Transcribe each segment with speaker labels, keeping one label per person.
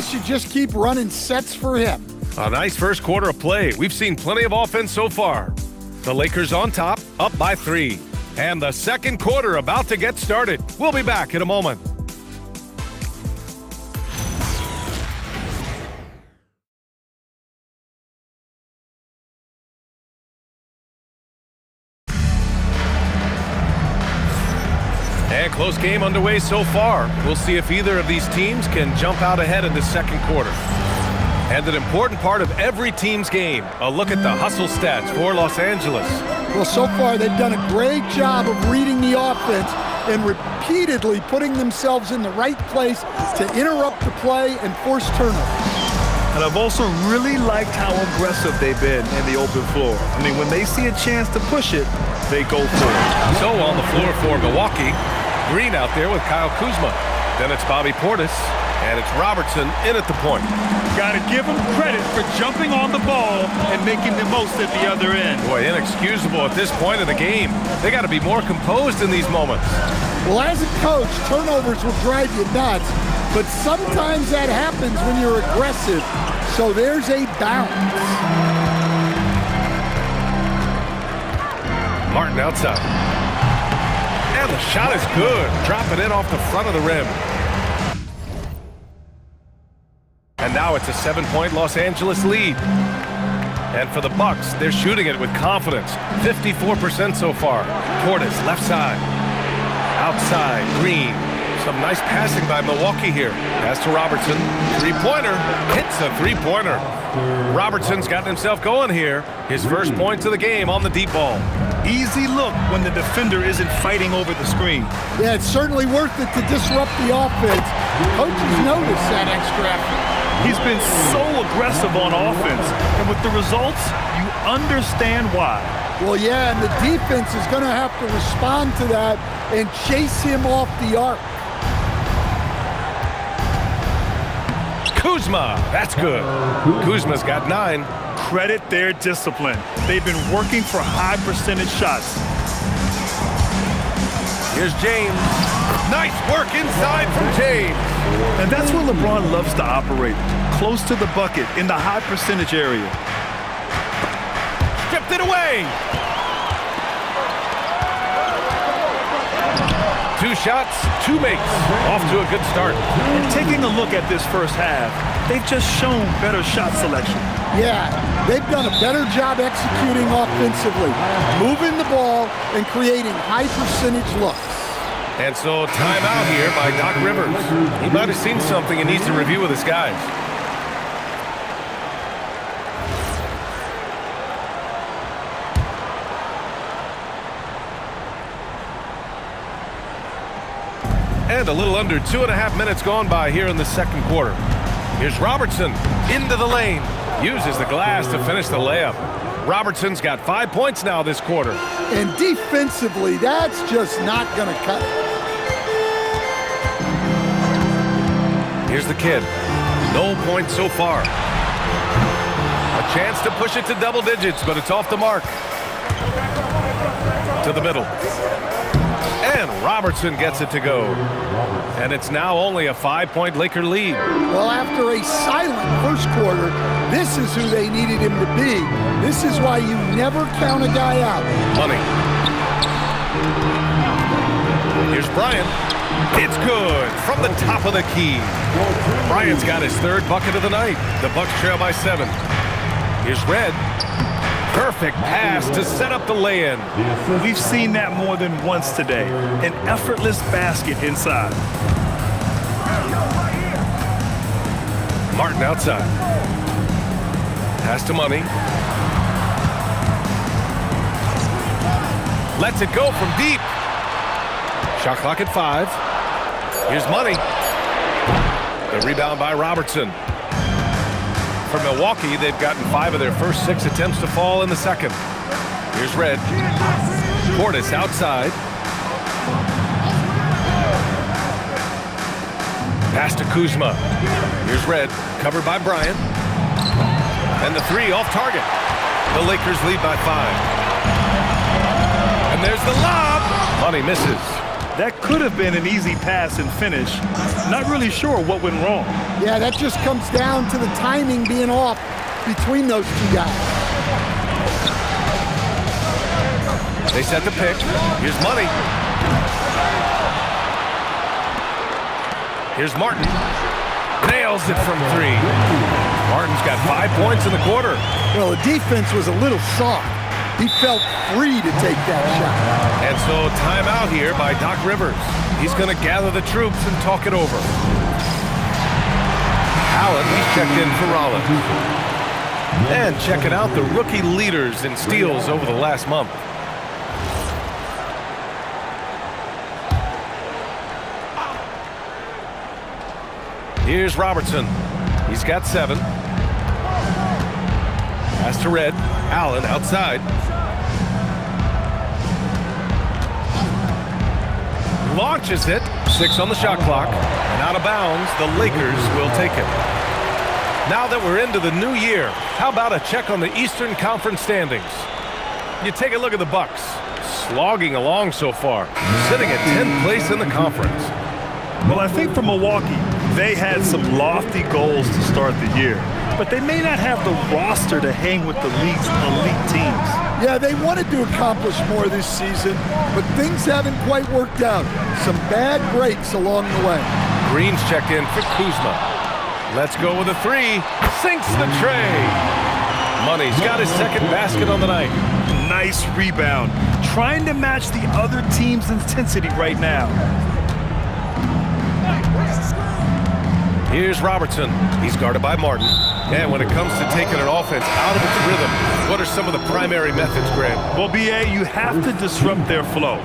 Speaker 1: should just keep running sets for him.
Speaker 2: A nice first quarter of play. We've seen plenty of offense so far. The Lakers on top, up by 3. And the second quarter about to get started. We'll be back in a moment. And close game underway so far. We'll see if either of these teams can jump out ahead in the second quarter. And an important part of every team's game, a look at the hustle stats for Los Angeles.
Speaker 1: Well, so far they've done a great job of reading the offense and repeatedly putting themselves in the right place to interrupt the play and force turnovers.
Speaker 3: And I've also really liked how aggressive they've been in the open floor. I mean, when they see a chance to push it, they go for it.
Speaker 2: So on the floor for Milwaukee, Green out there with Kyle Kuzma. Then it's Bobby Portis, and it's Robertson in at the point.
Speaker 4: Got to give him credit for jumping on the ball and making the most at the other end.
Speaker 2: Boy, inexcusable at this point of the game. They got to be more composed in these moments.
Speaker 1: Well, as a coach, turnovers will drive you nuts, but sometimes that happens when you're aggressive. So there's a balance.
Speaker 2: Martin outside. And the shot is good. Dropping in off the front of the rim. And now it's a 7-point Los Angeles lead. And for the Bucks, they're shooting it with confidence. 54% so far. Portis left side. Outside, Green. Some nice passing by Milwaukee here. Pass to Robertson. Three-pointer. Hits a three-pointer. Robertson's gotten himself going here. His first points of the game on the deep ball.
Speaker 3: Easy look when the defender isn't fighting over the screen.
Speaker 1: Yeah, it's certainly worth it to disrupt the offense. Coaches notice that extra effort.
Speaker 3: He's been so aggressive on offense, and with the results, you understand why.
Speaker 1: Well, yeah, and the defense is going to have to respond to that and chase him off the arc.
Speaker 2: Kuzma, that's good. Kuzma's got 9.
Speaker 3: Credit their discipline. They've been working for high percentage shots.
Speaker 2: Here's James. Nice work inside from James.
Speaker 3: And that's where LeBron loves to operate, close to the bucket in the high percentage area.
Speaker 2: Stripped it away. 2 shots, 2 makes. Off to a good start.
Speaker 3: And taking a look at this first half, they've just shown better shot selection.
Speaker 1: Yeah, they've done a better job executing offensively, moving the ball and creating high percentage looks.
Speaker 2: And so timeout here by Doc Rivers. He might have seen something and needs to review with his guys. And a little under 2.5 minutes gone by here in the second quarter. Here's Robertson into the lane. Uses the glass to finish the layup. Robertson's got 5 points now this quarter.
Speaker 1: And defensively, that's just not going to cut it.
Speaker 2: Here's the kid. No points so far. A chance to push it to double digits, but it's off the mark. To the middle. And Robertson gets it to go. And it's now only a 5-point Laker lead.
Speaker 1: Well, after a silent first quarter, this is who they needed him to be. This is why you never count a guy out.
Speaker 2: Money. Here's Bryant. It's good from the top of the key. Bryant's got his 3rd bucket of the night. The Bucks trail by 7. Here's Red. Perfect pass to set up the lay-in.
Speaker 3: We've seen that more than once today. An effortless basket inside.
Speaker 2: Martin outside. Pass to Money. Lets it go from deep. Shot clock at 5. Here's Money. The rebound by Robertson. For Milwaukee, they've gotten 5 of their first 6 attempts to fall in the second. Here's Red. Portis outside. Pass to Kuzma. Here's Red, covered by Bryant. And the 3 off target. The Lakers lead by 5. And there's the lob. Money misses.
Speaker 3: That could have been an easy pass and finish. Not really sure what went wrong.
Speaker 1: Yeah, that just comes down to the timing being off between those two guys.
Speaker 2: They set the pick. Here's Money. Here's Martin. Nails it from 3. Martin's got 5 points in the quarter.
Speaker 1: Well, the defense was a little soft. He felt free to take that shot.
Speaker 2: And so timeout here by Doc Rivers. He's going to gather the troops and talk it over. Allen, he's checked in for Rollins. And checking out the rookie leaders in steals over the last month. Here's Robertson. He's got 7. Pass to Red. Allen outside. Launches it. 6 on the shot clock. And out of bounds, the Lakers will take it. Now that we're into the new year, how about a check on the Eastern Conference standings? You take a look at the Bucks. Slogging along so far. Sitting at 10th place in the conference.
Speaker 3: Well, I think for Milwaukee, they had some lofty goals to start the year, but they may not have the roster to hang with the league's elite teams.
Speaker 1: Yeah, they wanted to accomplish more this season, but things haven't quite worked out. Some bad breaks along the way.
Speaker 2: Green's checked in for Kuzma. Let's go with a 3. Sinks the tray. Money's got his second basket on the night.
Speaker 3: Nice rebound. Trying to match the other team's intensity right now.
Speaker 2: Here's Robertson. He's guarded by Martin. And when it comes to taking an offense out of its rhythm, what are some of the primary methods, Grant?
Speaker 3: Well, B.A., you have to disrupt their flow.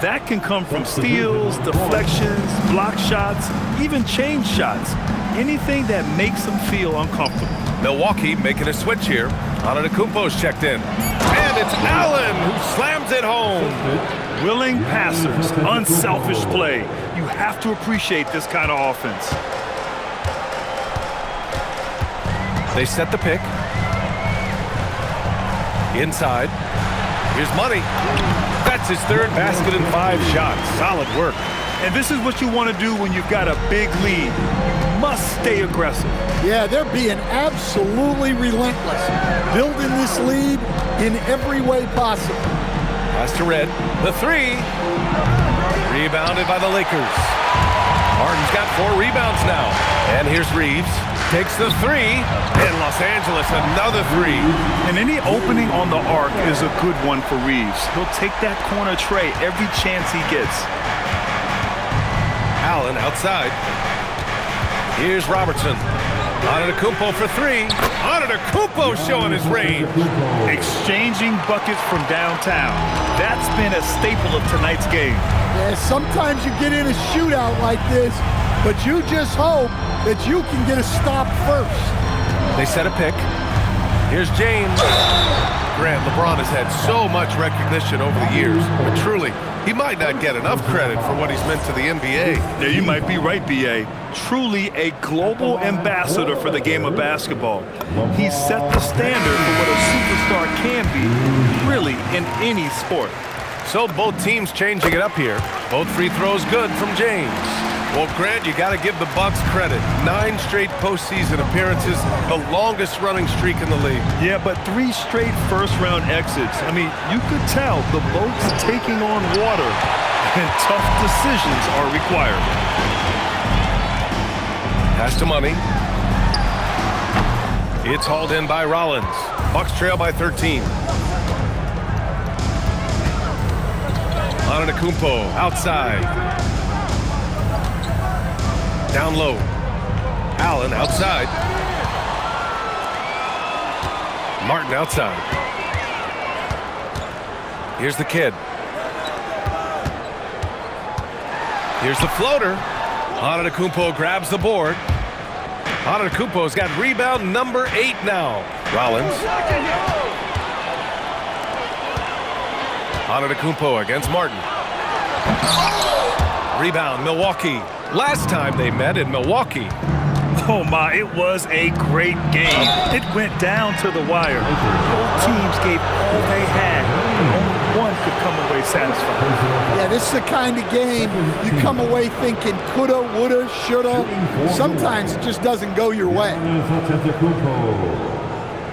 Speaker 3: That can come from steals, deflections, block shots, even change shots. Anything that makes them feel uncomfortable.
Speaker 2: Milwaukee making a switch here. Antetokounmpo's checked in. And it's Allen who slams it home.
Speaker 3: Willing passers, unselfish play. You have to appreciate this kind of offense.
Speaker 2: They set the pick. Inside. Here's Money. That's his 3rd basket in 5 shots. Solid work.
Speaker 3: And this is what you want to do when you've got a big lead. You must stay aggressive.
Speaker 1: Yeah, they're being absolutely relentless, building this lead in every way possible.
Speaker 2: Pass to Red. The 3. Rebounded by the Lakers. Martin's got 4 rebounds now. And here's Reeves. Takes the 3, and Los Angeles another 3.
Speaker 3: And any opening on the arc is a good one for Reeves. He'll take that corner tray every chance he gets.
Speaker 2: Allen outside. Here's Robertson. Antetokounmpo for 3. Antetokounmpo showing his range.
Speaker 3: Exchanging buckets from downtown. That's been a staple of tonight's game.
Speaker 1: Yeah, sometimes you get in a shootout like this, but you just hope that you can get a stop first.
Speaker 2: They set a pick. Here's James. Grant, LeBron has had so much recognition over the years, but truly, he might not get enough credit for what he's meant to the NBA.
Speaker 3: Yeah, you might be right, B.A. Truly a global ambassador for the game of basketball. He set the standard for what a superstar can be, really, in any sport.
Speaker 2: So both teams changing it up here. Both free throws good from James. Well, Grant, you got to give the Bucks credit. 9 straight postseason appearances, the longest running streak in the league.
Speaker 3: Yeah, but 3 straight first-round exits. I mean, you could tell the boat's taking on water, and tough decisions are required.
Speaker 2: Pass to Money. It's hauled in by Rollins. Bucks trail by 13. Antetokounmpo outside. Down low. Allen outside. Martin outside. Here's the kid. Here's the floater. Antetokounmpo grabs the board. Antetokounmpo's got rebound number 8 now. Rollins. Antetokounmpo against Martin. Rebound, Milwaukee. Last time they met in Milwaukee.
Speaker 3: Oh my, it was a great game. It went down to the wire. Both teams gave all they had. Only one could come
Speaker 4: away satisfied.
Speaker 1: Yeah, this is the kind of game you come away thinking coulda, woulda, shoulda. Sometimes it just doesn't go your way.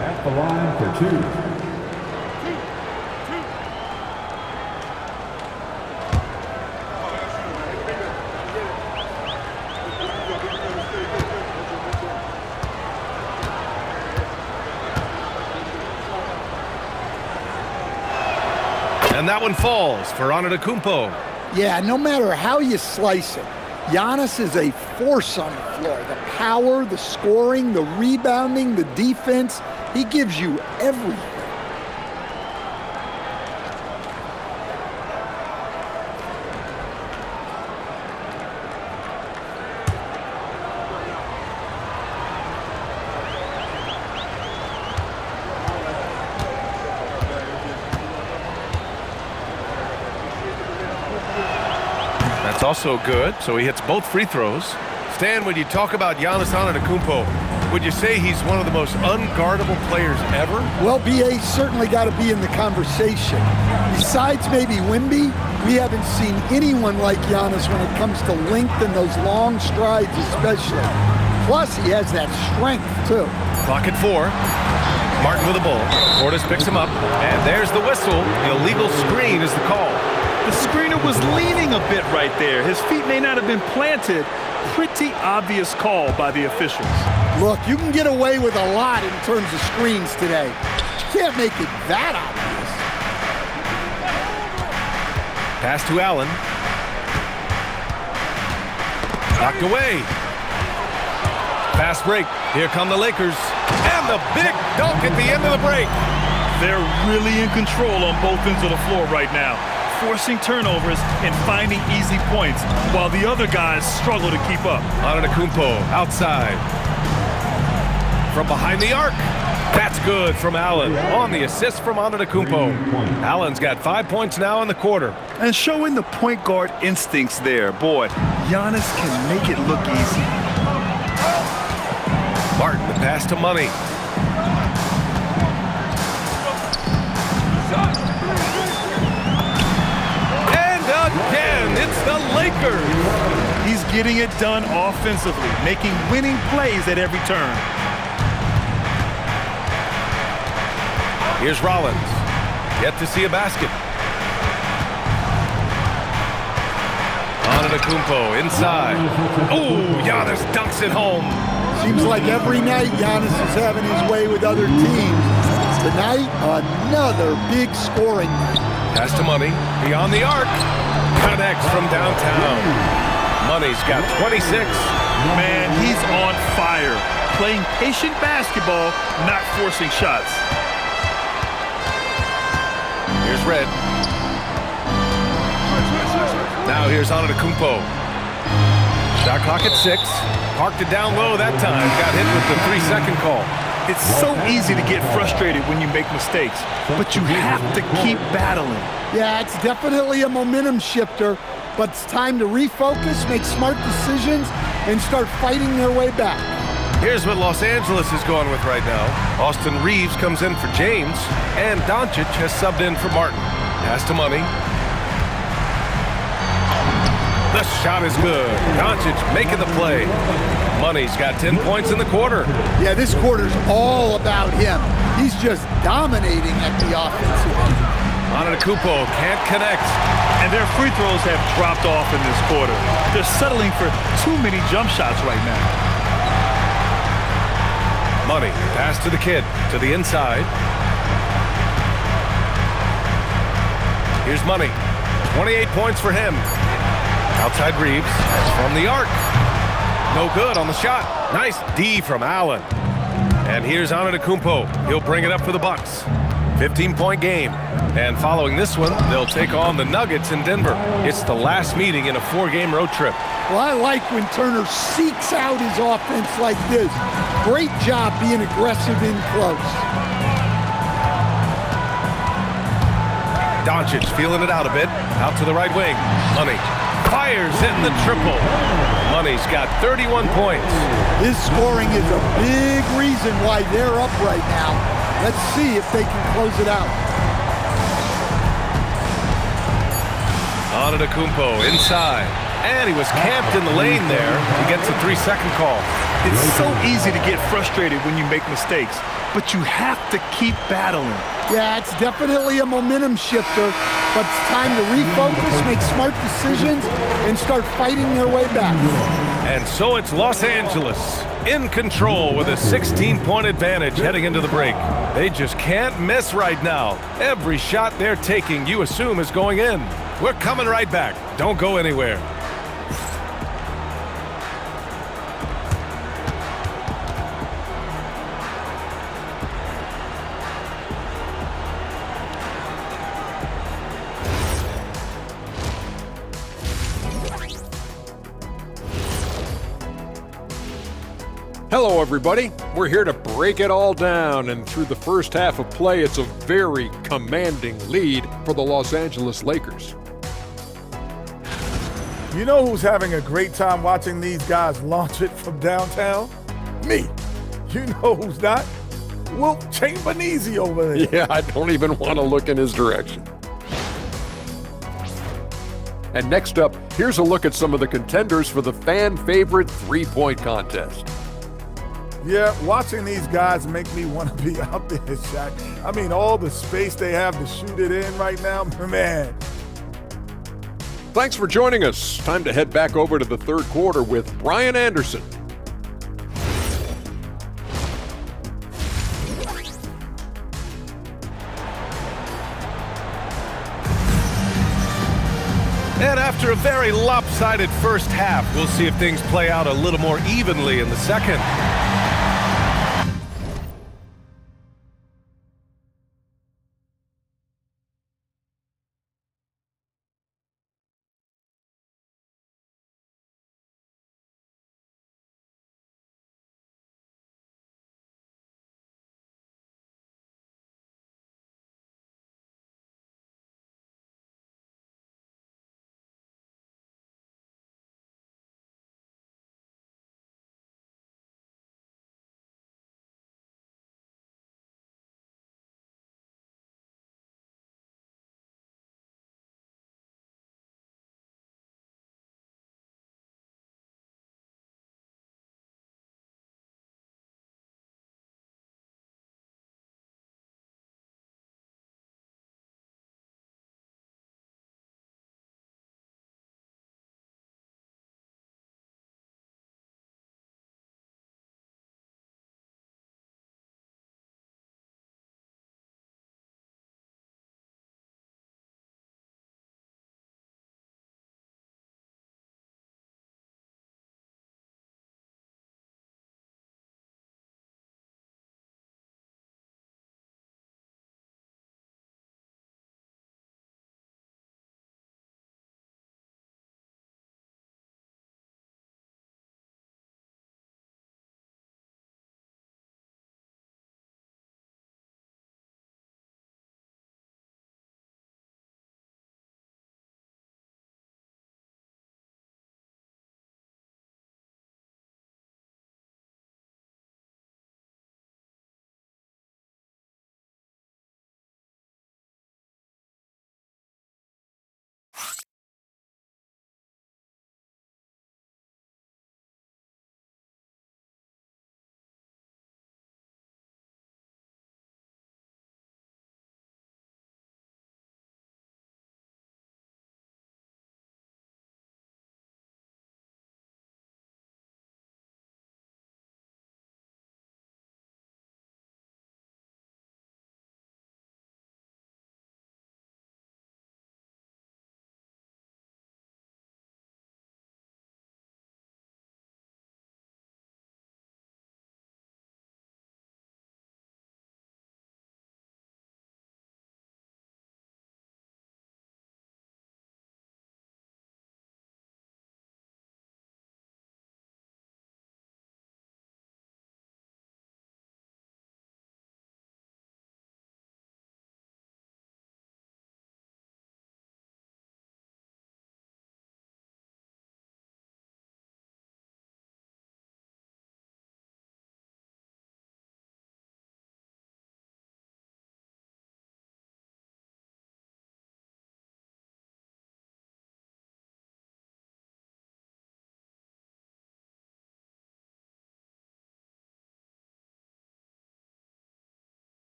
Speaker 5: At the line for 2.
Speaker 2: And that one falls for Antetokounmpo.
Speaker 1: Yeah, no matter how you slice it, Giannis is a force on the floor. The power, the scoring, the rebounding, the defense, he gives you everything.
Speaker 2: That's also good, so he hits both free throws. Stan, when you talk about Giannis Antetokounmpo, would you say he's one of the most unguardable players ever?
Speaker 1: Well, B.A. certainly got to be in the conversation. Besides maybe Wemby, we haven't seen anyone like Giannis when it comes to length and those long strides especially. Plus, he has that strength, too.
Speaker 2: Clock at 4. Martin with the ball. Portis picks him up, and there's the whistle. The illegal screen is the call.
Speaker 3: The screener was leaning a bit right there. His feet may not have been planted. Pretty obvious call by the officials.
Speaker 1: Look, you can get away with a lot in terms of screens today. You can't make it that obvious.
Speaker 2: Pass to Allen. Knocked away. Fast break. Here come the Lakers. And the big dunk at the end of the break.
Speaker 3: They're really in control on both ends of the floor right now, forcing turnovers and finding easy points while the other guys struggle to keep up.
Speaker 2: Antetokounmpo outside. From behind the arc. That's good from Allen on the assist from Antetokounmpo. Allen's got 5 points now in the quarter.
Speaker 3: And showing the point guard instincts there. Boy, Giannis can make it look easy.
Speaker 2: Martin, the pass to Money. Again, it's the Lakers.
Speaker 3: He's getting it done offensively, making winning plays at every turn.
Speaker 2: Here's Rollins. Yet to see a basket. Antetokounmpo inside. Oh, Giannis dunks it home.
Speaker 1: Seems like every night Giannis is having his way with other teams. Tonight, another big scoring night.
Speaker 2: Pass to Money. Beyond the arc. Connects from downtown. Money's got 26.
Speaker 3: Man, he's on fire. Playing patient basketball, not forcing shots.
Speaker 2: Here's Red. Now here's Antetokounmpo. Shot clock at 6. Parked it down low that time. Got hit with the 3-second call.
Speaker 3: It's so easy to get frustrated when you make mistakes, but you have to keep battling.
Speaker 1: Yeah, it's definitely a momentum shifter, but it's time to refocus, make smart decisions, and start fighting their way back.
Speaker 2: Here's what Los Angeles is going with right now. Austin Reeves comes in for James, and Doncic has subbed in for Martin. Pass to Money. The shot is good. Doncic making the play. Money's got 10 points in the quarter.
Speaker 1: Yeah, this quarter's all about him. He's just dominating at the offensive end.
Speaker 2: Antetokounmpo can't connect.
Speaker 3: And their free throws have dropped off in this quarter. They're settling for too many jump shots right now.
Speaker 2: Money, pass to the kid, to the inside. Here's Money. 28 points for him. Outside Reeves, from the arc. No good on the shot. Nice D from Allen. And here's Antetokounmpo. He'll bring it up for the Bucks. 15-point game. And following this one, they'll take on the Nuggets in Denver. It's the last meeting in a 4-game road trip.
Speaker 1: Well, I like when Turner seeks out his offense like this. Great job being aggressive in close.
Speaker 2: Doncic feeling it out a bit. Out to the right wing. Money fires in the triple. Money's got 31 points.
Speaker 1: His scoring is a big reason why they're up right now. Let's see if they can close it out.
Speaker 2: Antetokounmpo inside. And he was camped in the lane there. He gets a 3-second call.
Speaker 3: It's so easy to get frustrated when you make mistakes, but you have to keep battling.
Speaker 1: Yeah, it's definitely a momentum shifter, but it's time to refocus, make smart decisions, and start fighting their way back.
Speaker 2: And so it's Los Angeles in control with a 16-point advantage heading into the break. They just can't miss right now. Every shot they're taking, you assume, is going in. We're coming right back. Don't go anywhere.
Speaker 6: Hello, everybody. We're here to break it all down, and through the first half of play, it's a very commanding lead for the Los Angeles Lakers.
Speaker 7: You know who's having a great time watching these guys launch it from downtown? Me. You know who's not? Wilt Chamberlain over there.
Speaker 6: Yeah, I don't even want to look in his direction. And next up, here's a look at some of the contenders for the fan-favorite three-point contest.
Speaker 7: Yeah, watching these guys make me want to be out there, Shaq. I mean, all the space they have to shoot it in right now, man.
Speaker 6: Thanks for joining us. Time to head back over to the third quarter with Brian Anderson.
Speaker 2: And after a very lopsided first half, we'll see if things play out a little more evenly in the second.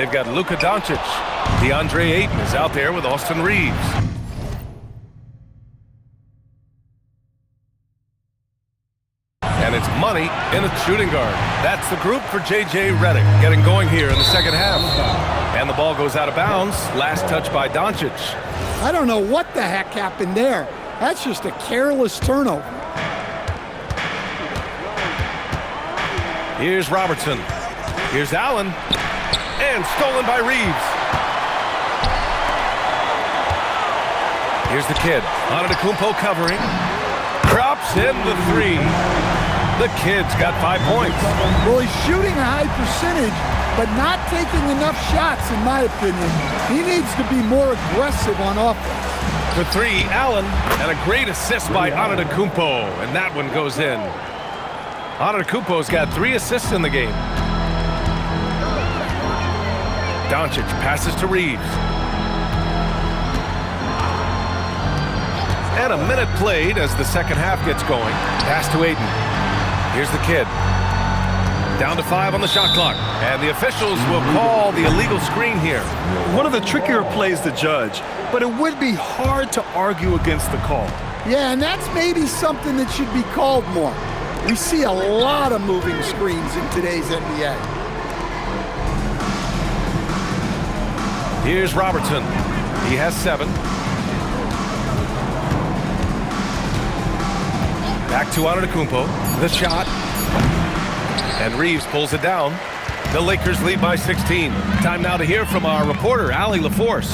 Speaker 2: they've got Luka Doncic. DeAndre Ayton is out there with Austin Reeves. And it's Money in a shooting guard. That's the group for J.J. Redick getting going here in the second half. And the ball goes out of bounds. Last touch by Doncic.
Speaker 1: I don't know what the heck happened there. That's just a careless turnover.
Speaker 2: Here's Robertson. Here's Allen. And stolen by Reeves. Here's the kid. Antetokounmpo covering. Drops in the three. The kid's got 5 points.
Speaker 1: Well, he's shooting a high percentage, but not taking enough shots, in my opinion. He needs to be more aggressive on offense.
Speaker 2: For three, Allen, and a great assist by Antetokounmpo, and that one goes in. Antetokounmpo's got 3 assists in the game. Doncic passes to Reeves. And a minute played as the second half gets going. Pass to Ayton. Here's the kid. Down to 5 on the shot clock. And the officials will call the illegal screen here.
Speaker 3: One of the trickier plays to judge, but it would be hard to argue against the call.
Speaker 1: Yeah, and that's maybe something that should be called more. We see a lot of moving screens in today's NBA.
Speaker 2: Here's Robertson. He has 7. Back to Antetokounmpo. The shot. And Reeves pulls it down. The Lakers lead by 16. Time now to hear from our reporter, Allie LaForce.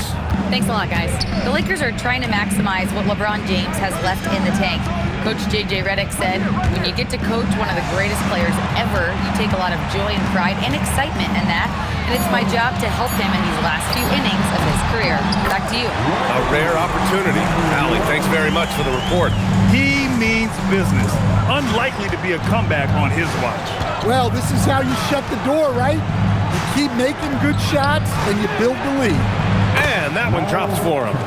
Speaker 8: Thanks a lot, guys. The Lakers are trying to maximize what LeBron James has left in the tank. Coach J.J. Redick said, when you get to coach one of the greatest players ever, you take a lot of joy and pride and excitement in that. And it's my job to help him in these last few innings of his career. Back to you.
Speaker 2: A rare opportunity. Allie, thanks very much for the report.
Speaker 3: He means business. Unlikely to be a comeback on his watch.
Speaker 1: Well, this is how you shut the door, right? You keep making good shots and you build the lead.
Speaker 2: And that one drops for him.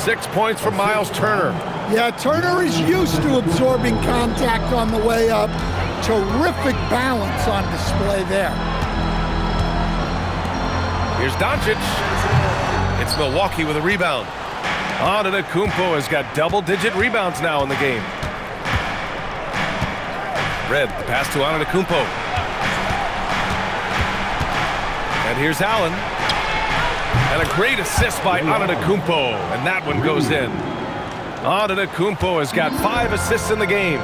Speaker 2: 6 points from Miles Turner.
Speaker 1: Yeah, Turner is used to absorbing contact on the way up. Terrific balance on display there.
Speaker 2: Here's Doncic. It's Milwaukee with a rebound. Antetokounmpo has got double-digit rebounds now in the game. Red, the pass to Antetokounmpo. And here's Allen. And a great assist by Antetokounmpo, and that one goes in. Antetokounmpo has got 5 assists in the game.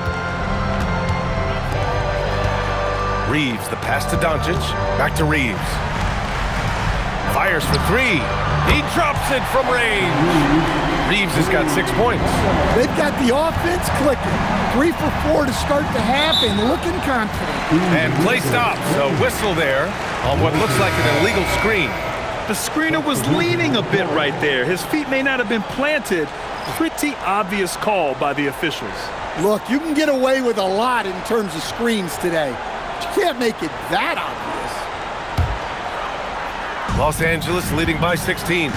Speaker 2: Reeves, the pass to Doncic. Back to Reeves. Fires for 3. He drops it from range. Reeves has got 6 points.
Speaker 1: They've got the offense clicking. 3 for 4 to start the half and looking confident.
Speaker 2: And play stops. A whistle there on what looks like an illegal screen.
Speaker 3: The screener was leaning a bit right there. His feet may not have been planted. Pretty obvious call by the officials.
Speaker 1: Look, you can get away with a lot in terms of screens today. But you can't make it that obvious.
Speaker 2: Los Angeles leading by 16.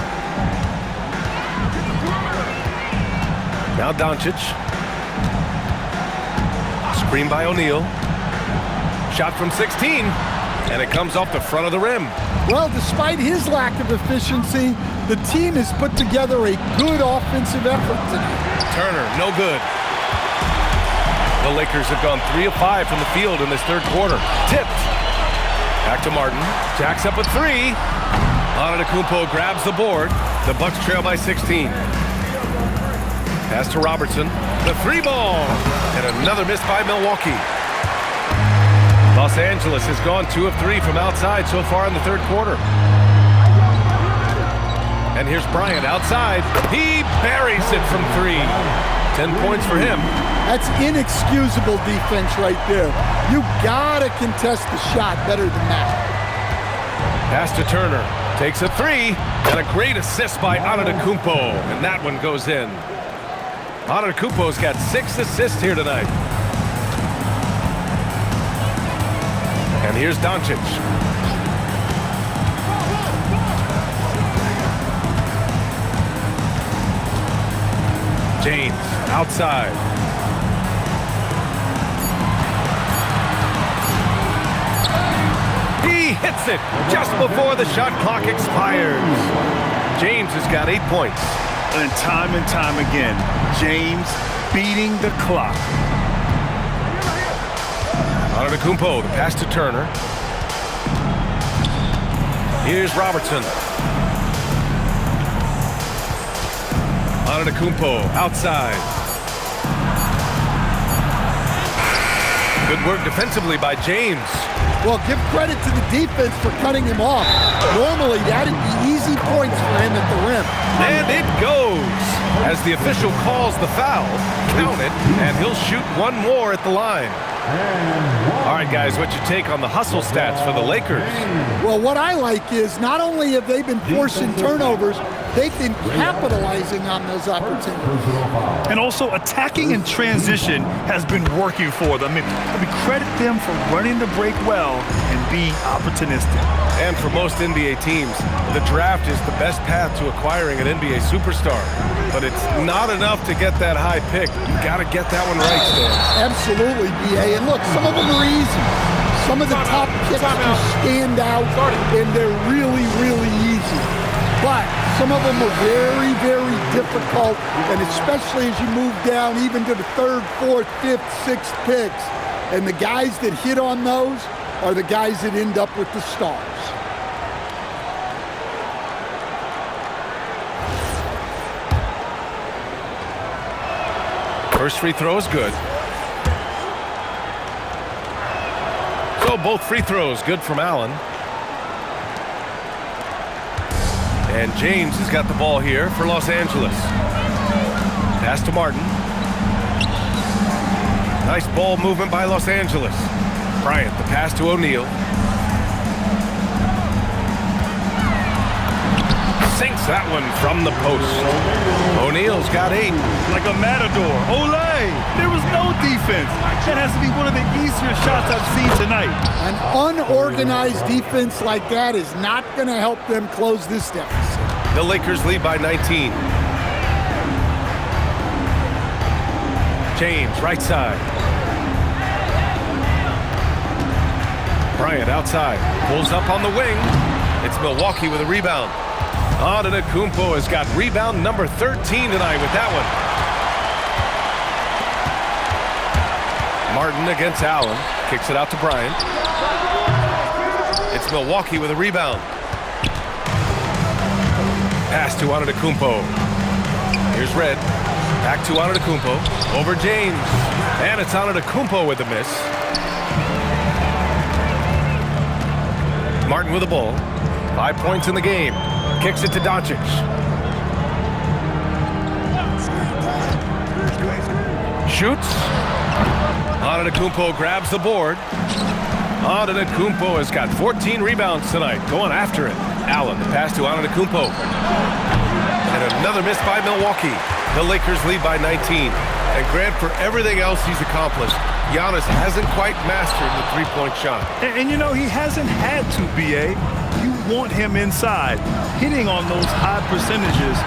Speaker 2: Now Doncic. Screen by O'Neal. Shot from 16. And it comes off the front of the rim.
Speaker 1: Well, despite his lack of efficiency, the team has put together a good offensive effort tonight.
Speaker 2: Turner, no good. The Lakers have gone 3 of 5 from the field in this third quarter. Tipped. Back to Martin. Jacks up a 3. Antetokounmpo grabs the board. The Bucks trail by 16. Pass to Robertson. The 3 ball. And another miss by Milwaukee. Los Angeles has gone 2 of 3 from outside so far in the third quarter. And here's Bryant outside. He buries it from 3. 10 points for him.
Speaker 1: That's inexcusable defense right there. You gotta contest the shot better than that.
Speaker 2: Pass to Turner. Takes a 3. And a great assist by Antetokounmpo. And that one goes in. Antetokounmpo's got 6 assists here tonight. And here's Doncic. James outside. He hits it just before the shot clock expires. James has got 8 points.
Speaker 3: And time again, James beating the clock.
Speaker 2: Antetokounmpo, the pass to Turner. Here's Robertson. Antetokounmpo outside. Good work defensively by James.
Speaker 1: Well, give credit to the defense for cutting him off. Normally, that'd be easy points for him at the rim.
Speaker 2: And it goes. As the official calls the foul, count it, and he'll shoot one more at the line. All right, guys, what's your take on the hustle stats for the Lakers?
Speaker 1: Well, what I like is not only have they been forcing turnovers, they've been capitalizing on those opportunities.
Speaker 3: And also, attacking in transition has been working for them. I mean, credit them for running the break well and being opportunistic.
Speaker 2: And for most NBA teams, the draft is the best path to acquiring an NBA superstar. But it's not enough to get that high pick. You've got to get that one right, Stan.
Speaker 1: Absolutely, B.A. And look, some of them are easy. Some of the top picks just stand out, and they're really, really easy. But some of them are very, very difficult, and especially as you move down even to the 3rd, 4th, 5th, 6th picks. And the guys that hit on those are the guys that end up with the stars.
Speaker 2: First free throw is good. So both free throws good from Allen. And James has got the ball here for Los Angeles. Pass to Martin. Nice ball movement by Los Angeles. Bryant, the pass to O'Neal. Sinks that one from the post. O'Neal's got 8.
Speaker 3: Like a matador. Olay! There was no defense. That has to be one of the easier shots I've seen tonight.
Speaker 1: An unorganized defense like that is not going to help them close this deficit.
Speaker 2: The Lakers lead by 19. James, right side. Bryant outside. Pulls up on the wing. It's Milwaukee with a rebound. Antetokounmpo has got rebound number 13 tonight with that one. Martin against Allen. Kicks it out to Bryant. It's Milwaukee with a rebound. Pass to Antetokounmpo. Here's Red. Back to Antetokounmpo. Over James. And it's Antetokounmpo with the miss. Martin with the ball. 5 points in the game. Kicks it to Doncic. Shoots. Antetokounmpo grabs the board. Antetokounmpo has got 14 rebounds tonight. Going after it. Allen, the pass to Antetokounmpo. And another miss by Milwaukee. The Lakers lead by 19. And Grant, for everything else he's accomplished, Giannis hasn't quite mastered the three-point shot.
Speaker 3: And you know, he hasn't had to, B.A. You want him inside, hitting on those high percentages,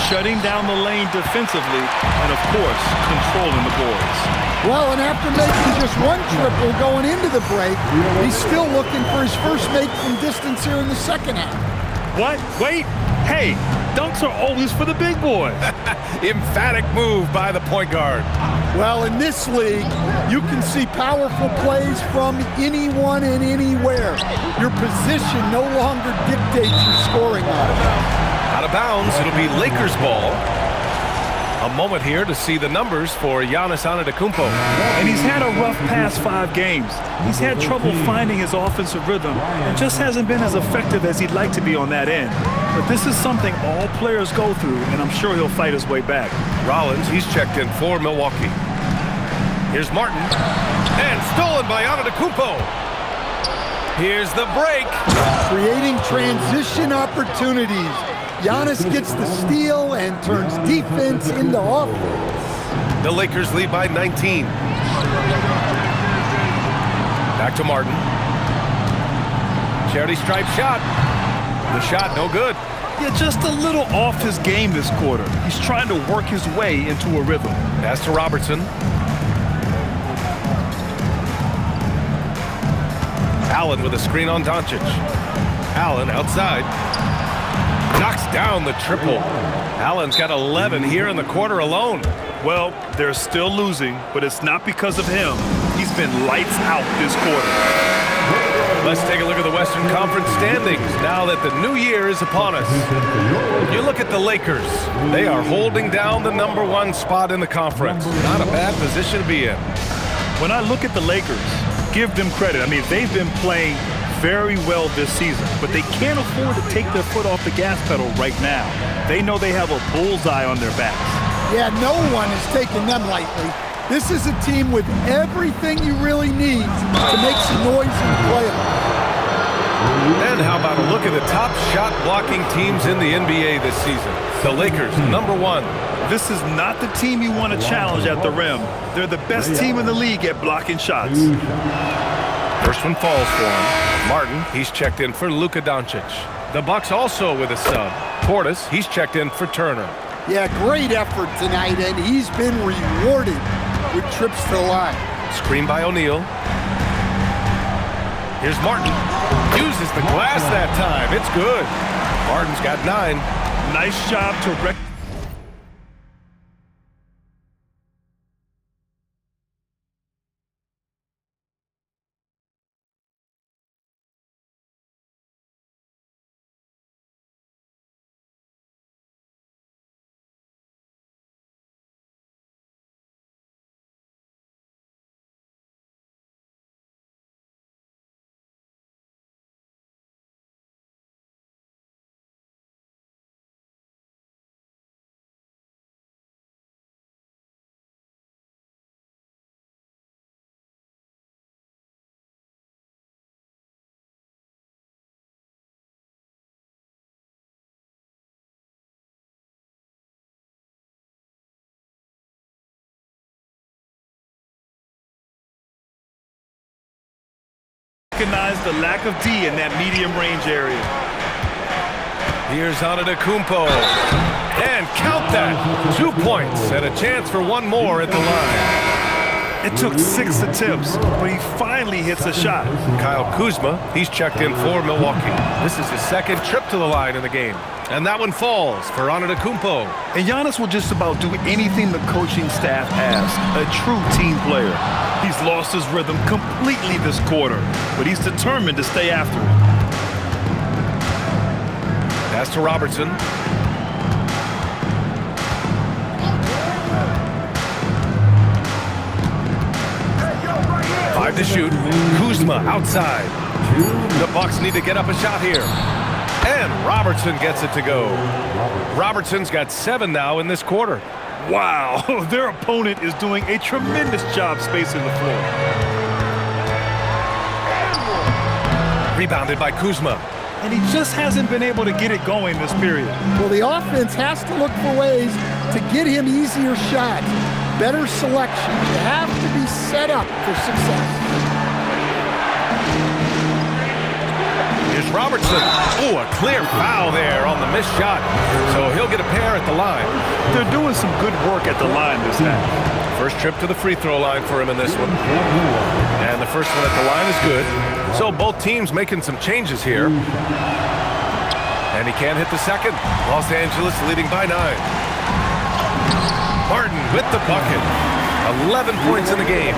Speaker 3: shutting down the lane defensively, and of course, controlling the boards.
Speaker 1: Well, and after making just one triple going into the break, he's still looking for his first make from distance here in the second half.
Speaker 3: What? Wait. Hey, dunks are always for the big boys.
Speaker 2: Emphatic move by the point guard.
Speaker 1: Well, in this league, you can see powerful plays from anyone and anywhere. Your position no longer dictates your scoring line.
Speaker 2: Out of bounds, it'll be Lakers ball. A moment here to see the numbers for Giannis Antetokounmpo.
Speaker 3: And he's had a rough past 5 games. He's had trouble finding his offensive rhythm and just hasn't been as effective as he'd like to be on that end. But this is something all players go through, and I'm sure he'll fight his way back.
Speaker 2: Rollins, he's checked in for Milwaukee. Here's Martin. And stolen by Antetokounmpo. Here's the break.
Speaker 1: Creating transition opportunities. Giannis gets the steal and turns defense into offense.
Speaker 2: The Lakers lead by 19. Back to Martin. Charity stripe shot. The shot no good.
Speaker 3: Yeah, just a little off his game this quarter. He's trying to work his way into a rhythm.
Speaker 2: Pass to Robertson. Allen with a screen on Doncic. Allen outside. Knocks down the triple. Allen's got 11 here in the quarter alone.
Speaker 3: Well, they're still losing, but it's not because of him. He's been lights out this quarter.
Speaker 2: Let's take a look at the Western Conference standings now that the new year is upon us. You look at the Lakers. They are holding down the #1 spot in the conference. Not a bad position to be in.
Speaker 3: When I look at the Lakers, give them credit. I mean, they've been playing very well this season, but they can't afford to take their foot off the gas pedal right now. They know they have a bullseye on their backs.
Speaker 1: Yeah, no one is taking them lightly. This is a team with everything you really need to make some noise in the playoffs.
Speaker 2: And how about a look at the top shot blocking teams in the NBA this season? The Lakers, #1.
Speaker 3: This is not the team you want to challenge at the rim. They're the best team in the league at blocking shots.
Speaker 2: First one falls for him. Martin, he's checked in for Luka Doncic. The Bucks also with a sub. Portis, he's checked in for Turner.
Speaker 1: Yeah, great effort tonight, and he's been rewarded with trips to the line.
Speaker 2: Screen by O'Neal. Here's Martin. Uses the glass that time. It's good. Martin's got 9.
Speaker 3: Nice job to wreck. Recognize the lack of D in that medium range area.
Speaker 2: Here's Antetokounmpo. And count that. 2 points and a chance for one more at the line.
Speaker 3: It took 6 attempts, but he finally hits a shot.
Speaker 2: Kyle Kuzma, he's checked in for Milwaukee. This is his second trip to the line in the game. And that one falls for Antetokounmpo.
Speaker 3: And Giannis will just about do anything the coaching staff asks. A true team player. He's lost his rhythm completely this quarter, but he's determined to stay after it.
Speaker 2: Pass to Robertson. Five to shoot. Kuzma outside. The Bucks need to get up a shot here. And Robertson gets it to go. Robertson's got 7 now in this quarter.
Speaker 3: Wow, their opponent is doing a tremendous job spacing the floor.
Speaker 2: Rebounded by Kuzma.
Speaker 3: And he just hasn't been able to get it going this period.
Speaker 1: Well, the offense has to look for ways to get him easier shots, better selection. You have to be set up for success.
Speaker 2: Here's Robertson. Oh, a clear foul there on the missed shot. So he'll get a pair at the line.
Speaker 3: They're doing some good work at the line this half.
Speaker 2: First trip to the free throw line for him in this one. And the first one at the line is good. So both teams making some changes here. And he can't hit the second. Los Angeles leading by 9. Martin with the bucket. 11 points in the game.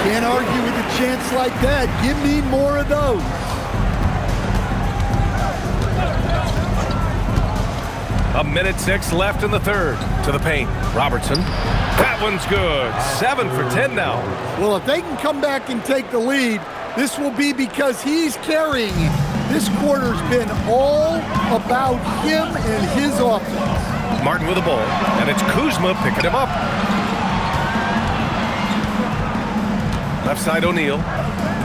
Speaker 1: Can't argue with a chance like that. Give me more of those.
Speaker 2: A minute 6 left in the third. To the paint. Robertson. That one's good. 7 for 10 now.
Speaker 1: Well, if they can come back and take the lead, this will be because he's carrying it. This quarter's been all about him and his offense.
Speaker 2: Martin with the ball. And it's Kuzma picking him up. Left side O'Neal.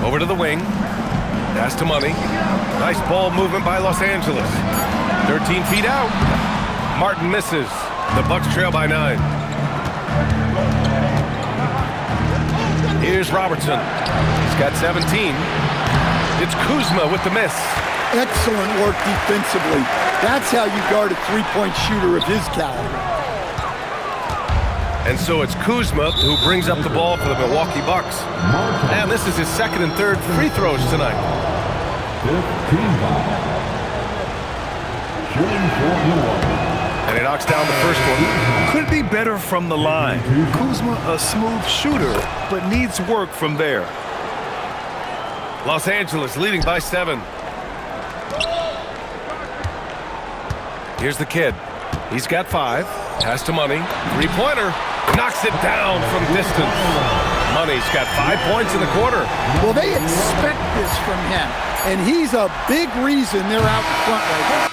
Speaker 2: Over to the wing. Pass to Money. Nice ball movement by Los Angeles. 13 feet out. Martin misses. The Bucks trail by 9. Here's Robertson. He's got 17. It's Kuzma with the miss.
Speaker 1: Excellent work defensively. That's how you guard a three-point shooter of his caliber.
Speaker 2: And so it's Kuzma who brings up the ball for the Milwaukee Bucks. And this is his second and third free throws tonight.
Speaker 5: Fifth team foul. Shooting for Milwaukee.
Speaker 2: And he knocks down the first one.
Speaker 3: Could be better from the line. Kuzma, a smooth shooter, but needs work from there.
Speaker 2: Los Angeles leading by 7. Here's the kid. He's got 5. Pass to Money. Three-pointer. Knocks it down from distance. Money's got 5 points in the quarter.
Speaker 1: Well, they expect this from him, and he's a big reason they're out in front right now.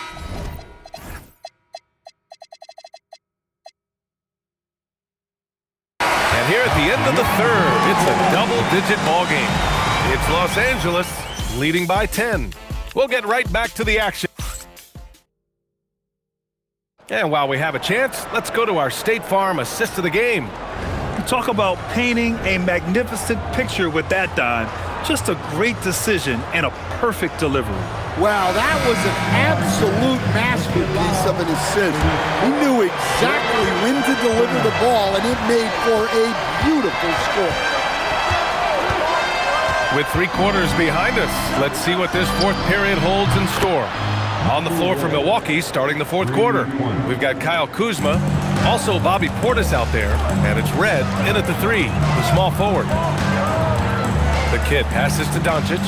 Speaker 2: And here at the end of the third, it's a double-digit ball game. It's Los Angeles leading by 10. We'll get right back to the action. And while we have a chance, let's go to our State Farm assist of the game.
Speaker 3: You talk about painting a magnificent picture with that dime. Just a great decision and a perfect delivery.
Speaker 1: Wow, that was an absolute masterpiece of an assist. He knew exactly when to deliver the ball, and it made for a beautiful score.
Speaker 2: With 3 quarters behind us, let's see what this fourth period holds in store. On the floor for Milwaukee, starting the fourth quarter, we've got Kyle Kuzma, also Bobby Portis out there, and it's Red in at the 3, the small forward. The kid passes to Doncic.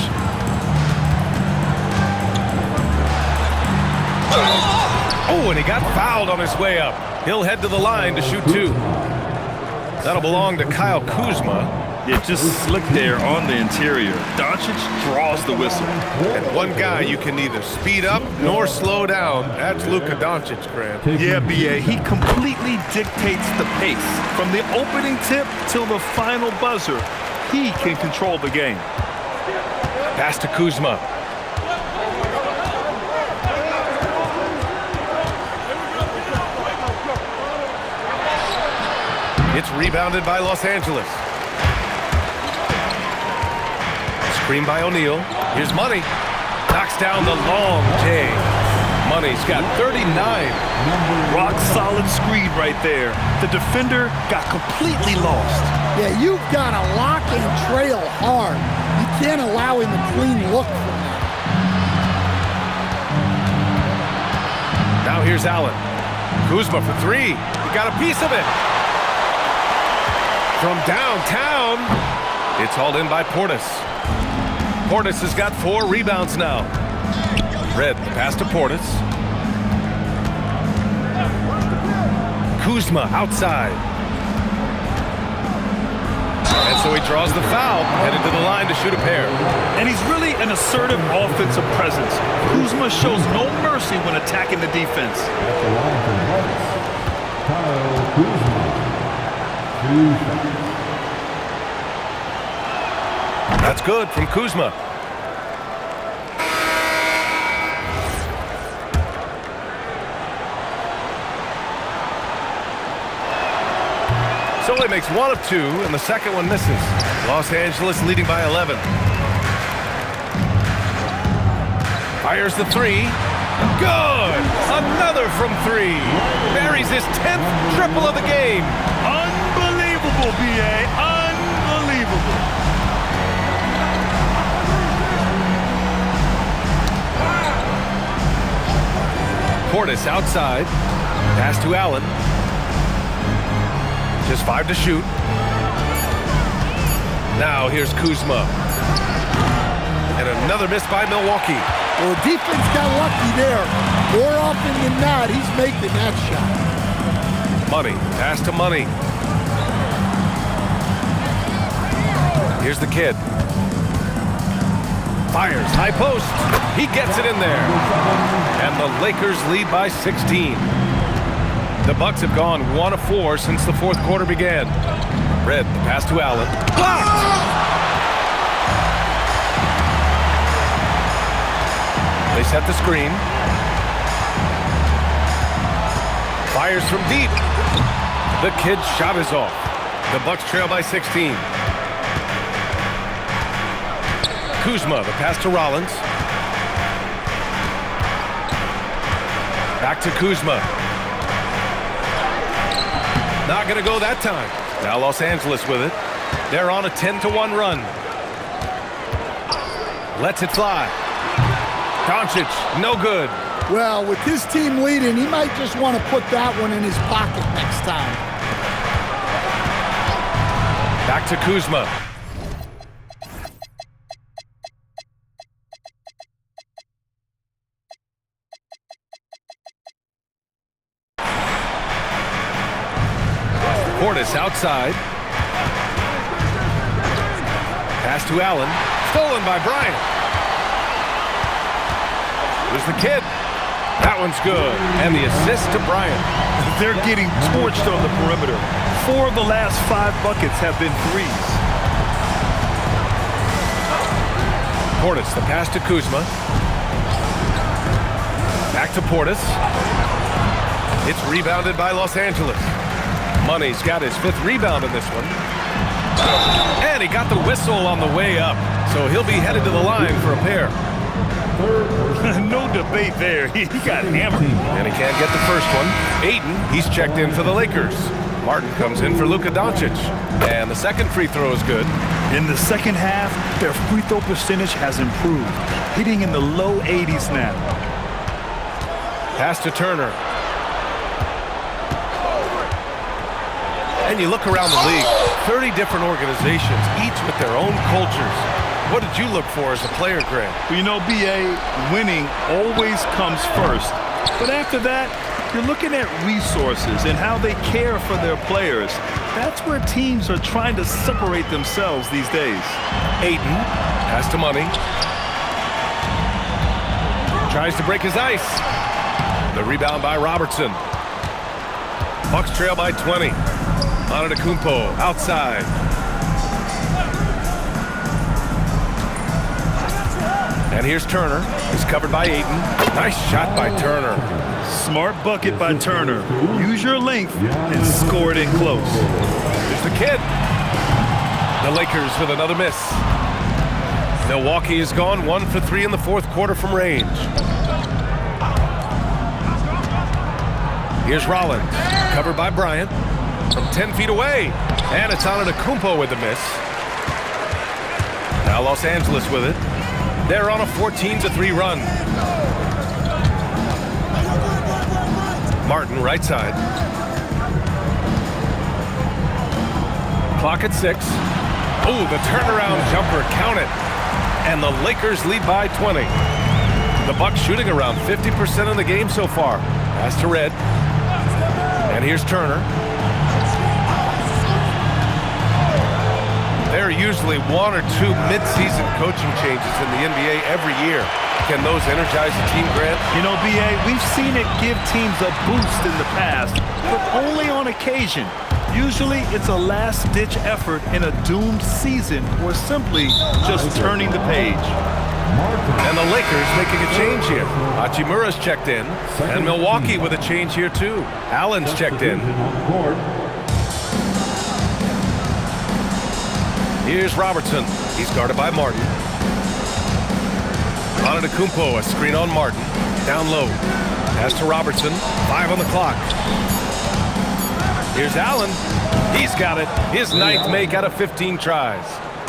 Speaker 2: Oh, and he got fouled on his way up. He'll head to the line to shoot 2. That'll belong to Kyle Kuzma.
Speaker 4: Yeah, just slick there on the interior. Doncic draws the whistle.
Speaker 2: And one guy you can neither speed up nor slow down. That's Luka Doncic, Grant.
Speaker 3: Yeah, B.A., he completely dictates the pace. From the opening tip till the final buzzer, he can control the game.
Speaker 2: Pass to Kuzma. It's rebounded by Los Angeles. Screen by O'Neal. Here's Money. Knocks down the long J. Money's got 39.
Speaker 3: Rock solid screen right there. The defender got completely lost.
Speaker 1: Yeah, you've got to lock and trail hard. You can't allow him a clean look from that.
Speaker 2: Now here's Allen. Kuzma for 3. He got a piece of it. From downtown, it's hauled in by Portis. Portis has got 4 rebounds now. Red, the pass to Portis. Kuzma outside. And so he draws the foul, headed to the line to shoot a pair.
Speaker 3: And he's really an assertive offensive presence. Kuzma shows no mercy when attacking the defense.
Speaker 5: At the line for Bucks, Kyle Kuzma. 2 shots.
Speaker 2: That's good from Kuzma. So he makes 1 of 2, and the second one misses. Los Angeles leading by 11. Fires the 3. Good! Another from 3. Buries his 10th triple of the game.
Speaker 3: Unbelievable, B.A. Unbelievable.
Speaker 2: Portis outside. Pass to Allen. Just 5 to shoot. Now here's Kuzma. And another miss by Milwaukee.
Speaker 1: Well, the defense got lucky there. More often than not, he's making that shot.
Speaker 2: Money. Pass to Money. Here's the kid. Fires. High post. He gets it in there. And the Lakers lead by 16. The Bucks have gone 1 of 4 since the fourth quarter began. Red, the pass to Allen. Blocked! They set the screen. Fires from deep. The kid's shot is off. The Bucks trail by 16. Kuzma, the pass to Rollins. Back to Kuzma. Not going to go that time. Now Los Angeles with it. They're on a 10-1 run. Lets it fly. Doncic, no good.
Speaker 1: Well, with his team leading, he might just want to put that one in his pocket next time.
Speaker 2: Back to Kuzma. Portis outside. Pass to Allen. Stolen by Bryant. There's the kid. That one's good. And the assist to Bryant.
Speaker 3: They're getting torched on the perimeter. 4 of the last 5 buckets have been threes.
Speaker 2: Portis, the pass to Kuzma. Back to Portis. It's rebounded by Los Angeles. Money's got his 5th rebound in this one. And he got the whistle on the way up. So he'll be headed to the line for a pair.
Speaker 3: No debate there. He got hammered.
Speaker 2: And he can't get the first one. Ayton, he's checked in for the Lakers. Martin comes in for Luka Doncic. And the second free throw is good.
Speaker 3: In the second half, their free throw percentage has improved, hitting in the low 80s now.
Speaker 2: Pass to Turner. And you look around the league, 30 different organizations, each with their own cultures. What did you look for as a player, Greg?
Speaker 3: Well, you know, B.A., winning always comes first. But after that, you're looking at resources and how they care for their players. That's where teams are trying to separate themselves these days.
Speaker 2: Ayton, pass to Money. Tries to break his ice. The rebound by Robertson. Bucks trail by 20. Antetokounmpo outside. And here's Turner. He's covered by Ayton. Nice shot by Turner.
Speaker 3: Smart bucket by Turner. Use your length and score it in close.
Speaker 2: There's the kid. The Lakers with another miss. Milwaukee is gone 1 for 3 in the 4th quarter from range. Here's Rollins. Covered by Bryant. From 10 feet away. And it's Antetokounmpo with the miss. Now Los Angeles with it. They're on a 14-3 run. Martin, right side. Clock at 6. Oh, the turnaround jumper, count it. And the Lakers lead by 20. The Bucks shooting around 50% of the game so far. Pass to Red. And here's Turner. There are usually 1 or 2 mid-season coaching changes in the NBA every year. Can those energize the team, Grant?
Speaker 3: You know, B.A., we've seen it give teams a boost in the past, but only on occasion. Usually, it's a last-ditch effort in a doomed season or simply just turning the page.
Speaker 2: And the Lakers making a change here. Hachimura's checked in, and Milwaukee with a change here, too. Allen's checked in. Here's Robertson. He's guarded by Martin. Antetokounmpo, a screen on Martin. Down low. Pass to Robertson. 5 on the clock. Here's Allen. He's got it. His 9th make out of 15 tries.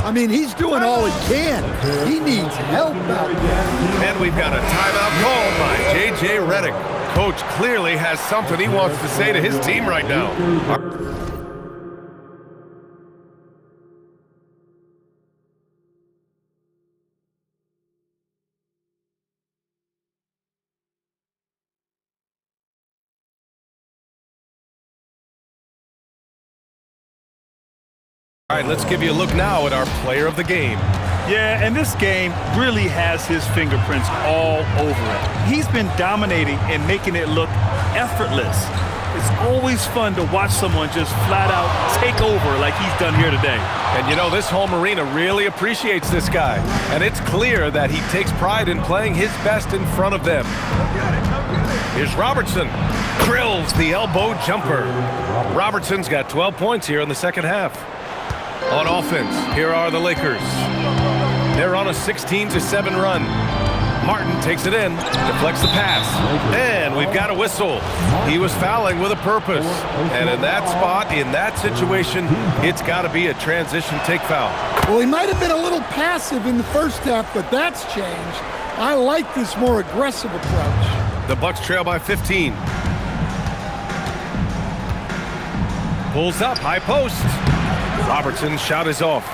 Speaker 1: I mean, he's doing all he can. He needs help out there.
Speaker 2: And we've got a timeout called by J.J. Redick. Coach clearly has something he wants to say to his team right now. All right, let's give you a look now at our player of the game.
Speaker 3: Yeah, and this game really has his fingerprints all over it. He's been dominating and making it look effortless. It's always fun to watch someone just flat out take over like he's done here today.
Speaker 2: And you know, this home arena really appreciates this guy. And it's clear that he takes pride in playing his best in front of them. Here's Robertson. Drills the elbow jumper. Robertson's got 12 points here in the second half. On offense, here are the Lakers. They're on a 16-7 run. Martin takes it in, deflects the pass, and we've got a whistle. He was fouling with a purpose, and in that spot, in that situation, it's got to be a transition take foul.
Speaker 1: Well, he might have been a little passive in the first half, but that's changed. I like this more aggressive approach.
Speaker 2: The Bucks trail by 15. Pulls up, high post. Robertson's shot is off.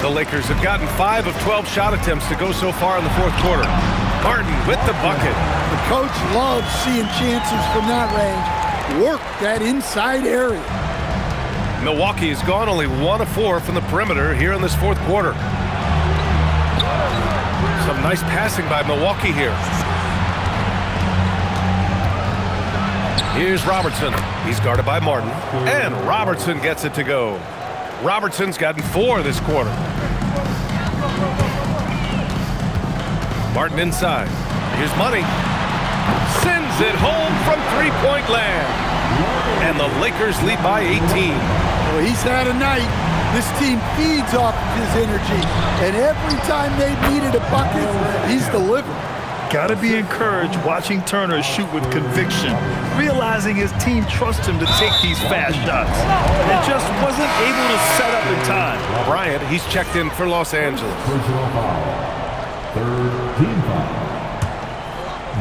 Speaker 2: The Lakers have gotten 5 of 12 shot attempts to go so far in the fourth quarter. Martin with the bucket.
Speaker 1: The coach loves seeing chances from that range. Work that inside area.
Speaker 2: Milwaukee has gone only 1 of 4 from the perimeter here in this fourth quarter. Some nice passing by Milwaukee here. Here's Robertson. He's guarded by Martin. And Robertson gets it to go. Robertson's gotten 4 this quarter. Martin inside. Here's Money. Sends it home from three-point land. And the Lakers lead by 18.
Speaker 1: Well, he's had a night. This team feeds off of his energy. And every time they've needed a bucket, he's delivered.
Speaker 3: Gotta be encouraged watching Turner shoot with conviction, realizing his team trusts him to take these fast shots, and just wasn't able to set up in time.
Speaker 2: Bryant, he's checked in for Los Angeles.
Speaker 5: Personal foul. Third team foul.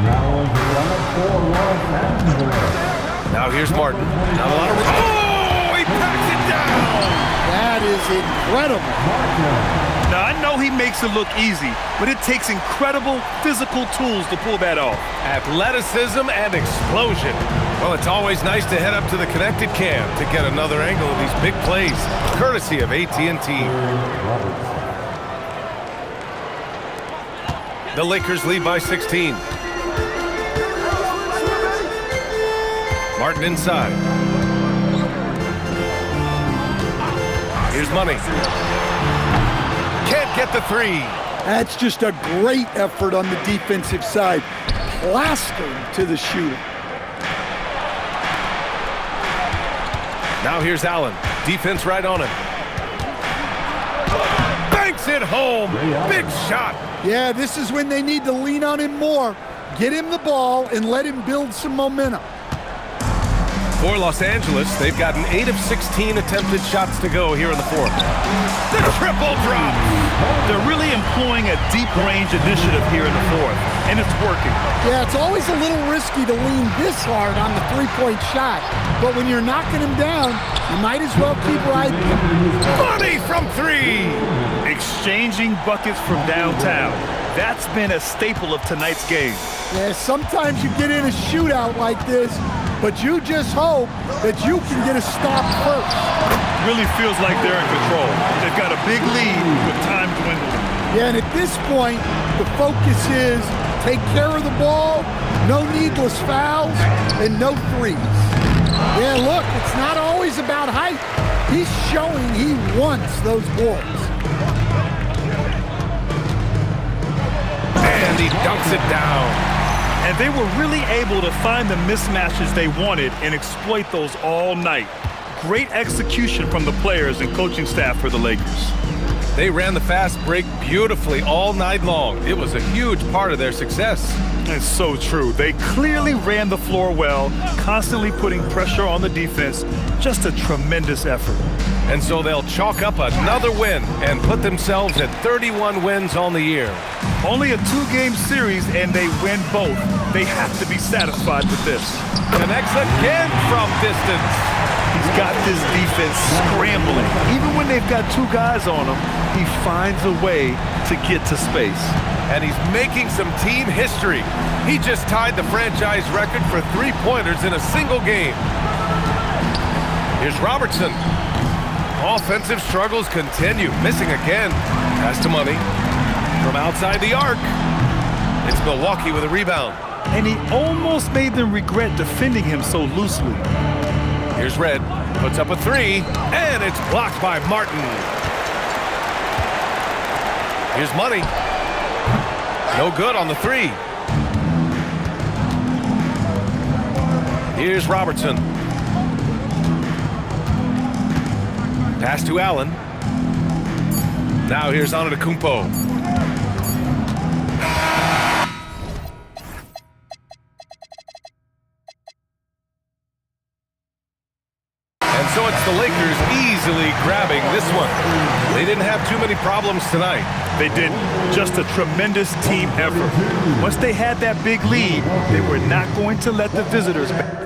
Speaker 5: Now on the line for Los Angeles.
Speaker 2: Now here's Martin. Not a lot of room. Oh, he packs it down.
Speaker 1: That is incredible.
Speaker 3: Now, I know he makes it look easy, but it takes incredible physical tools to pull that off.
Speaker 2: Athleticism and explosion. Well, it's always nice to head up to the connected cam to get another angle of these big plays, courtesy of AT&T. The Lakers lead by 16. Martin inside. Here's Money. Can't get the 3.
Speaker 1: That's just a great effort on the defensive side. Plastered to the shooter.
Speaker 2: Now here's Allen. Defense right on him. Banks it home. Big shot.
Speaker 1: Yeah, this is when they need to lean on him more. Get him the ball and let him build some momentum.
Speaker 2: For Los Angeles, they've gotten 8 of 16 attempted shots to go here in the fourth. The triple drop.
Speaker 3: They're really employing a deep range initiative here in the fourth, and it's working.
Speaker 1: Yeah, it's always a little risky to lean this hard on the three-point shot, but when you're knocking him down, you might as well keep riding.
Speaker 2: Money from 3.
Speaker 3: Exchanging buckets from downtown. That's been a staple of tonight's game.
Speaker 1: Yeah, sometimes you get in a shootout like this, but you just hope that you can get a stop first.
Speaker 3: Really feels like they're in control. They've got a big lead with time dwindling.
Speaker 1: Yeah, and at this point, the focus is take care of the ball, no needless fouls, and no threes. Yeah, look, it's not always about height. He's showing he wants those boards.
Speaker 2: And he dunks it down.
Speaker 3: And they were really able to find the mismatches they wanted and exploit those all night. Great execution from the players and coaching staff for the Lakers.
Speaker 2: They ran the fast break beautifully all night long. It was a huge part of their success.
Speaker 3: It's so true. They clearly ran the floor well, constantly putting pressure on the defense. Just a tremendous effort.
Speaker 2: And so they'll chalk up another win and put themselves at 31 wins on the year.
Speaker 3: Only a 2-game series, and they win both. They have to be satisfied with this.
Speaker 2: Connects again from distance.
Speaker 3: He's got this defense scrambling. Even when they've got 2 guys on him, he finds a way to get to space.
Speaker 2: And he's making some team history. He just tied the franchise record for 3-pointers in a single game. Here's Robertson. Offensive struggles continue. Missing again. Pass to Money. From outside the arc. It's Milwaukee with a rebound.
Speaker 3: And he almost made them regret defending him so loosely.
Speaker 2: Here's Red. Puts up a 3. And it's blocked by Martin. Here's Money. No good on the 3. Here's Robertson. Pass to Allen. Now here's Antetokounmpo. And so it's the Lakers easily grabbing this one. They didn't have too many problems tonight.
Speaker 3: They didn't. Just a tremendous team effort. Once they had that big lead, they were not going to let the visitors back.